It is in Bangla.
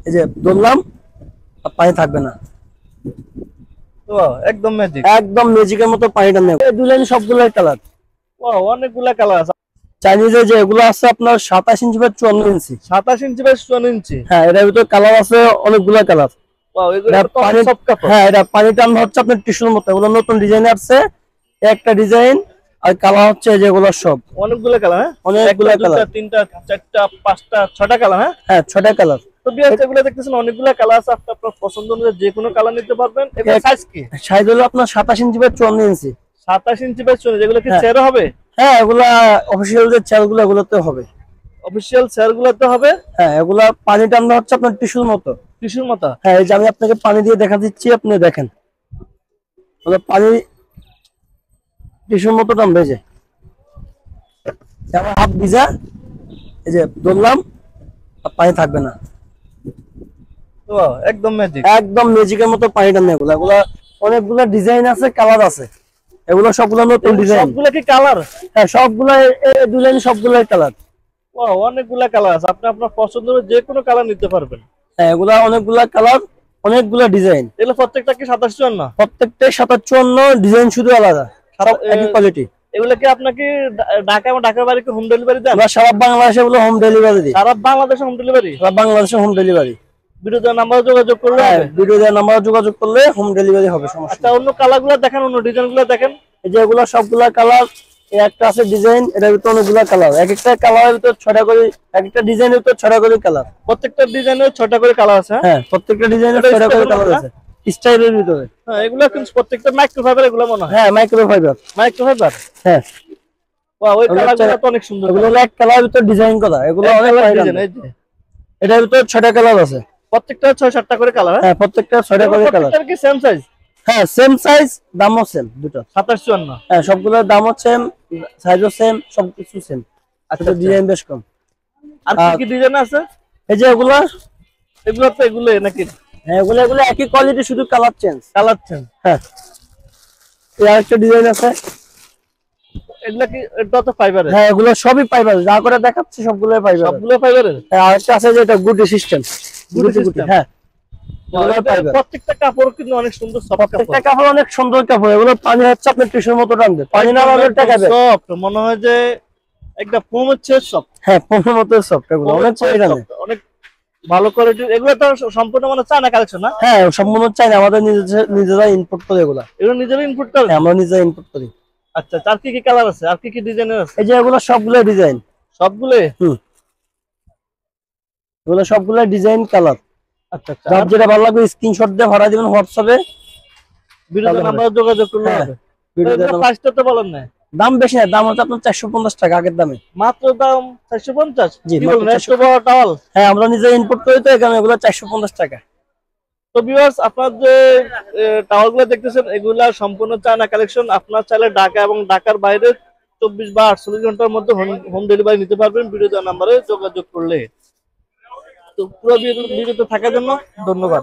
এই যে ধরলাম আর পানি থাকবে না। ওয়াও, একদম ম্যাজিক। একদম ম্যাজিকের মতো পানিটা নেই। এই দুই লাইন সবগুলোই কালার। ওয়াও, অনেকগুলা কালার আছে। চাইনিজে যে এগুলো আছে আপনার 27 ইঞ্চি বা 54 ইঞ্চি। 27 ইঞ্চি বাই 54 ইঞ্চি। হ্যাঁ, এটার ভিতরে কালার আছে অনেকগুলা কালার। ওয়াও, এগুলো এটা তো পানি, সফট কাপড়। হ্যাঁ এটা পানি টান হচ্ছে আপনার টিস্যুর মতো। এগুলো নতুন ডিজাইন আসছে, একটা ডিজাইন আর কালার হচ্ছে যেগুলো সব অনেকগুলো কালার। হ্যাঁ, অনেকগুলা একটা, দুইটা, কালার। তিনটা, চারটা, পাঁচটা, ছয়টা কালার। হ্যাঁ, হ্যাঁ 6টা কালার। তো বিয়ার এগুলো দেখতেছেন অনেকগুলো কালার আছে। আপনার পছন্দ অনুযায়ী যে কোনো কালার নিতে পারবেন। এগুলো সাইজ কি? সাইজ হলো আপনার 27 ইঞ্চি বা 54 ইঞ্চি। 27 ইঞ্চি বাই 54। যেগুলো কি হ্যাঁ চেয়ার হবে? হ্যাঁ, এগুলা অফিসিয়াল যে চালগুলো এগুলোতে হবে। অফিশিয়াল চেয়ার গুলোতে হবে। হ্যাঁ, এগুলা পানি টান্না হচ্ছে আপনার টিস্যুর মতো। টিস্যুর মতো। হ্যাঁ, এই যে আমি আপনাকে পানি দিয়ে দেখা দিচ্ছি, আপনি দেখেন পানি টিস্যুর মতো টানবে। যে আমার হাত ভিজা, এই যে ধরলাম আর পানি থাকবে না। ওয়াও, একদম ম্যাজিক। একদম ম্যাজিকের মতো পানি টানে। এগুলা এগুলা অনেকগুলা ডিজাইন আছে, কালার আছে। এগুলো সবগুলো নতুন ডিজাইন। সবগুলো কি কালার? হ্যাঁ সবগুলা এই দুই লাইন সবগুলাই কালার। ওয়াও, অনেকগুলা কালার আছে। আপনি আপনার পছন্দ অনুযায়ী যে কোনো কালার নিতে পারবেন। হ্যাঁ, এগুলা অনেকগুলা কালার, অনেকগুলা ডিজাইন। এগুলো প্রত্যেকটা কি 27-54? প্রত্যেকটাই 57, ডিজাইন শুধু আলাদা, সব একই কোয়ালিটি। এগুলো কি আপনাকে ঢাকা এবং ঢাকার বাইরে হোম ডেলিভারি দেন? আমরা সারা বাংলাদেশে এগুলো হোম ডেলিভারি দিই। সারা বাংলাদেশে হোম ডেলিভারি? সারা বাংলাদেশে হোম ডেলিভারি। ভিডিও দেওয়ার নাম্বারে যোগাযোগ করলে হ্যাঁ, হবে? ভিডিও দেওয়ার নাম্বারে যোগাযোগ করলে হোম ডেলিভারি হবে, সমস্যা আচ্ছা, নেই। অন্য কালার গুলো দেখেন, অন্য ডিজাইন গুলো দেখেন। এই যে এগুলো সবগুলা কালার। এই একটা আছে ডিজাইন, এটার ভিতরে অনেকগুলা কালার। এক একটা কালারের ভিতর 6টা করে, এক একটা ডিজাইনের ভিতর 6টা করে কালার। প্রত্যেকটা ডিজাইনের 6টা করে কালার আছে। হ্যাঁ, প্রত্যেকটা ডিজাইনের 6টা করে কালার আছে স্টাইলের ভিতরে। হ্যাঁ, এগুলো কিন্তু প্রত্যেকটা মাইক্রোফাইবার। এগুলো মনে হয় হ্যাঁ, মাইক্রোফাইবার। মাইক্রোফাইবার। হ্যাঁ, ওয়াও, ওই কালারগুলো তো অনেক সুন্দর। এগুলো হলো এক কালার ভিতর ডিজাইন করা। এগুলো অনেক ডিজাইন। এই যে এটার ভিতর 6টা কালার আছে। প্রত্যেকটা 6-7টা করে কালার। হ্যাঁ, প্রত্যেকটা 6টা করে কালার। প্রত্যেকটার কি সেম সাইজ? হ্যাঁ, সেম সাইজ, দামও সেম দুটো। 27-54। হ্যাঁ, সবগুলোর দামও সেম, সাইজও সেম, সবকিছু সেম। আচ্ছা, ডিজাইন বেশ কম। আর কি কি ডিজাইন আছে? এই যে এগুলো তো এগুলো নাকি? হ্যাঁ, এগুলো এগুলো একই কোয়ালিটি, শুধু কালার চেঞ্জ। Colour change. হ্যাঁ, এই আরেকটা ডিজাইন আছে। এগুলা কি? এটা তো ফাইবারের। হ্যাঁ, এগুলো সবই ফাইবার, যা করে দেখাচ্ছি সবগুলোই ফাইবার। সবগুলো ফাইবারের। হ্যাঁ, আরেকটা আছে যে এটা গুটি সিস্টেম। গুটি সিস্টেম। হ্যাঁ, এগুলো ফাইবার। প্রত্যেকটা কাপড় কিন্তু অনেক সুন্দর, সফট কাপড়। প্রত্যেকটা কাপড় অনেক সুন্দর কাপড়। এগুলো পানি হচ্ছে আপনার টিস্যুর মতো টানবে। পানি না হলে টাকাবে। সফট মনে হয় যে একটা ফোম হচ্ছে সফট। হ্যাঁ, ফোমের মতো সফট। এগুলো অনেক পানি টানে, অনেক ভালো কোয়ালিটির। এগুলো তো সম্পূর্ণ মানে চায়না কালেকশন না? হ্যাঁ, সম্পূর্ণ চাই না, আমাদের নিজেরা ইম্পোর্ট করে এগুলা। এগুলো নিজেরা ইম্পোর্ট করেন? আমরা নিজেরা ইম্পোর্ট করি। আচ্ছা, আর কি কি কালার আছে, আর কি কি ডিজাইনের আছে? এই যে এগুলো সবগুলো ডিজাইন। সবগুলো? এগুলো সবগুলো ডিজাইন, কালার। আচ্ছা আচ্ছা, যার যেটা ভালো লাগবে স্ক্রিনশট দিয়ে ভরা দিবেন হোয়াটসঅ্যাপে। ভিডিওতে নাম্বারে যোগাযোগ করলে হবে। প্রাইসটা তো বলেন না। দাম বেশি না, দাম হচ্ছে আপনার 450 টাকা আগের দামে। মাত্র দাম 450? জি, কি বলেন, এত বড় টাওয়াল? হ্যাঁ, আমরা নিজে ইম্পোর্ট করি তো, এখানে এগুলো 450 টাকা। তো ভিউয়ার্স, আপনার যে টাওয়ালগুলো দেখতেছেন এগুলা সম্পূর্ণ চায়না কালেকশন। আপনার চাইলে ঢাকা এবং ঢাকার বাইরে 24 বা 48 ঘন্টার মধ্যে হোম ডেলিভারি নিতে পারবেন ভিডিও দেওয়ার নাম্বারে যোগাযোগ করলে। তো পুরো ভিডিওতে থাকার জন্য ধন্যবাদ।